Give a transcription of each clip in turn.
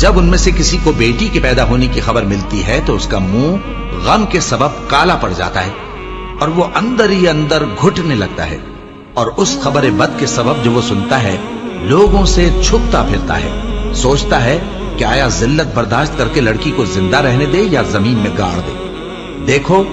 جب ان میں سے کسی کو بیٹی کے پیدا ہونے کی خبر ملتی ہے تو اس کا منہ غم کے سبب کالا پڑ جاتا ہے اور وہ اندر ہی اندر گھٹنے لگتا ہے، اور اس خبر بد کے سبب جو وہ سنتا ہے لوگوں سے چھپتا پھرتا ہے، سوچتا ہے کہ آیا ذلت برداشت کر کے لڑکی کو زندہ رہنے دے یا زمین میں گاڑ دے۔ دیکھو،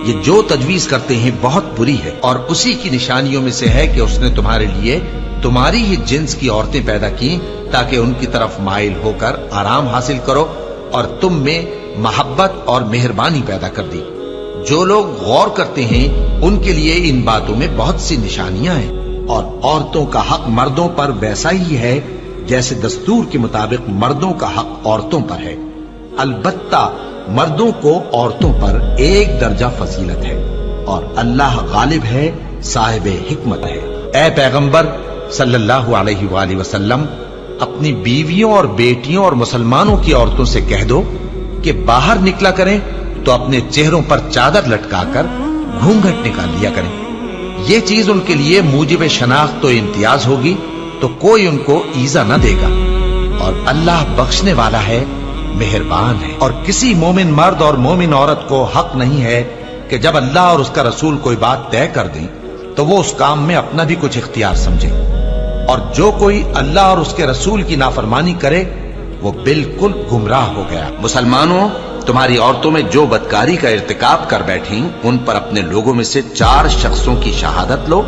یہ جو تجویز کرتے ہیں بہت بری ہے، اور اسی کی نشانیوں میں سے ہے کہ اس نے تمہارے لیے تمہاری ہی جنس کی عورتیں پیدا کی تاکہ ان کی طرف مائل ہو کر آرام حاصل کرو، اور تم میں محبت اور مہربانی پیدا کر دی۔ جو لوگ غور کرتے ہیں ان کے لیے ان باتوں میں بہت سی نشانیاں ہیں، اور عورتوں کا حق مردوں پر ویسا ہی ہے جیسے دستور کے مطابق مردوں کا حق عورتوں پر ہے، البتہ مردوں کو عورتوں پر ایک درجہ فضیلت ہے، اور اللہ غالب ہے، صاحب حکمت ہے۔ اے پیغمبر صلی اللہ علیہ وآلہ وسلم، اپنی بیویوں اور بیٹیوں اور مسلمانوں کی عورتوں سے کہہ دو کہ باہر نکلا کریں تو اپنے چہروں پر چادر لٹکا کر گھونگھٹ نکال لیا کریں، یہ چیز ان کے لیے موجب شناخت و امتیاز ہوگی تو کوئی ان کو ایذا نہ دے گا، اور اللہ بخشنے والا ہے، مہربان ہے۔ اور کسی مومن مرد اور مومن عورت کو حق نہیں ہے کہ جب اللہ اور اس کا رسول کوئی بات طے کر دیں تو وہ اس کام میں اپنا بھی کچھ اختیار سمجھے، اور جو کوئی اللہ اور اس کے رسول کی نافرمانی کرے وہ بالکل گمراہ ہو گیا۔ مسلمانوں، تمہاری عورتوں میں جو بدکاری کا ارتکاب کر بیٹھیں ان پر اپنے لوگوں میں سے 4 شخصوں کی شہادت لو،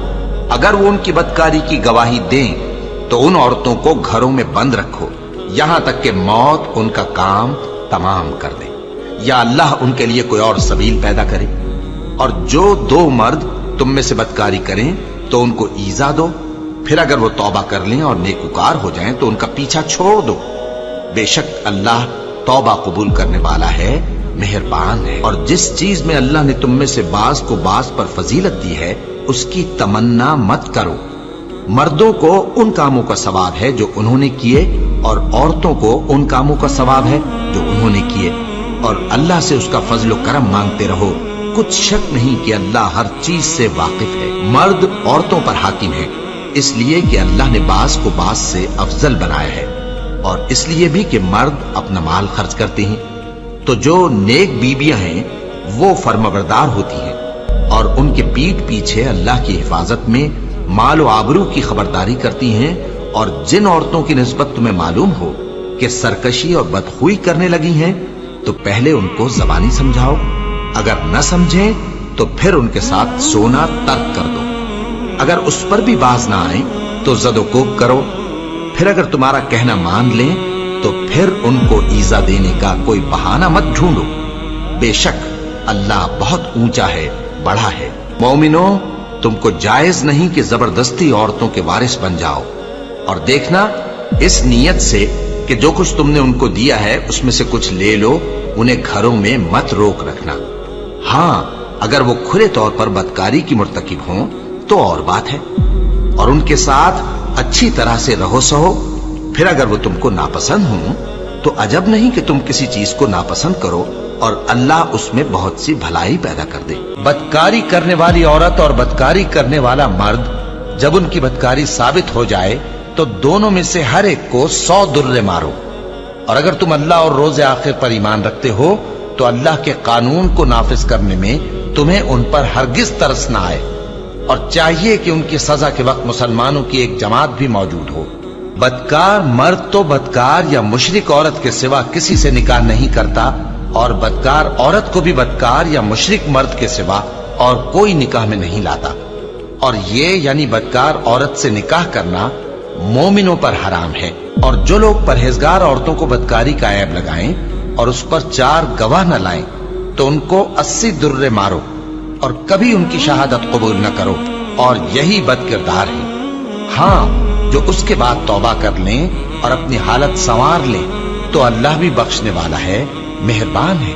اگر وہ ان کی بدکاری کی گواہی دیں تو ان عورتوں کو گھروں میں بند رکھو یہاں تک کہ موت ان کا کام تمام کر دے، یا اللہ ان کے لیے کوئی اور سبیل پیدا کرے۔ اور جو 2 مرد تم میں سے بدکاری کریں تو ان کو ایذا دو، پھر اگر وہ توبہ کر لیں اور نیکوکار ہو جائیں تو ان کا پیچھا چھوڑ دو، بے شک اللہ توبہ قبول کرنے والا ہے، مہربان ہے۔ اور جس چیز میں اللہ نے تم میں سے بعض کو بعض پر فضیلت دی ہے اس کی تمنا مت کرو، مردوں کو ان کاموں کا ثواب ہے جو انہوں نے کیے، اور عورتوں کو ان کاموں کا ثواب ہے جو انہوں نے کیے، اور اللہ سے اس کا فضل و کرم مانگتے رہو، کچھ شک نہیں کہ اللہ ہر چیز سے واقف ہے۔ مرد عورتوں پر حاکم ہے اس لیے کہ اللہ نے بعض کو بعض سے افضل بنایا ہے، اور اس لیے بھی کہ مرد اپنا مال خرچ کرتے ہیں، تو جو نیک بیویاں ہیں وہ فرمانبردار ہوتی ہیں، اور ان کے پیٹھ پیچھے اللہ کی حفاظت میں مال و آبرو کی خبرداری کرتی ہیں۔ اور جن عورتوں کی نسبت تمہیں معلوم ہو کہ سرکشی اور بدخوئی کرنے لگی ہیں تو پہلے ان کو زبانی سمجھاؤ، اگر نہ سمجھیں تو پھر ان کے ساتھ سونا ترک کر دو، اگر اس پر بھی باز نہ آئیں تو زد و کوب کرو، پھر اگر تمہارا کہنا مان لیں تو پھر ان کو ایذا دینے کا کوئی بہانہ مت ڈھونڈو، بے شک اللہ بہت اونچا ہے، بڑا ہے۔ مومنوں، تم کو جائز نہیں کہ زبردستی عورتوں کے وارث بن جاؤ، اور دیکھنا اس نیت سے کہ جو کچھ تم نے ان کو دیا ہے اس میں سے کچھ لے لو، انہیں گھروں میں مت روک رکھنا، ہاں اگر وہ کھلے طور پر بدکاری کی مرتکب ہوں تو اور بات ہے، اور ان کے ساتھ اچھی طرح سے رہو سہو، پھر اگر وہ تم کو ناپسند ہوں تو عجب نہیں کہ تم کسی چیز کو ناپسند کرو، اور اللہ اس میں بہت سی بھلائی پیدا کر دے۔ بدکاری کرنے والی عورت اور بدکاری کرنے والا مرد جب ان کی بدکاری ثابت ہو جائے تو دونوں میں سے ہر ایک کو 100 درے مارو، اور اگر تم اللہ اور روز آخر پر ایمان رکھتے ہو تو اللہ کے قانون کو نافذ کرنے میں تمہیں ان پر ہرگز ترس نہ آئے، اور چاہیے کہ ان کی سزا کے وقت مسلمانوں کی ایک جماعت بھی موجود ہو۔ بدکار مرد تو بدکار یا مشرک عورت کے سوا کسی سے نکاح نہیں کرتا، اور بدکار عورت کو بھی بدکار یا مشرک مرد کے سوا اور کوئی نکاح میں نہیں لاتا، اور یہ یعنی بدکار عورت سے نکاح کرنا مومنوں پر حرام ہے۔ اور جو لوگ پرہیزگار عورتوں کو بدکاری کا عیب لگائیں اور اس پر 4 گواہ نہ لائیں تو ان کو 80 درے مارو، اور کبھی ان کی شہادت قبول نہ کرو، اور یہی بد کردار ہے۔ ہاں جو اس کے بعد توبہ کر لیں اور اپنی حالت سنوار لیں تو اللہ بھی بخشنے والا ہے، مہربان ہے۔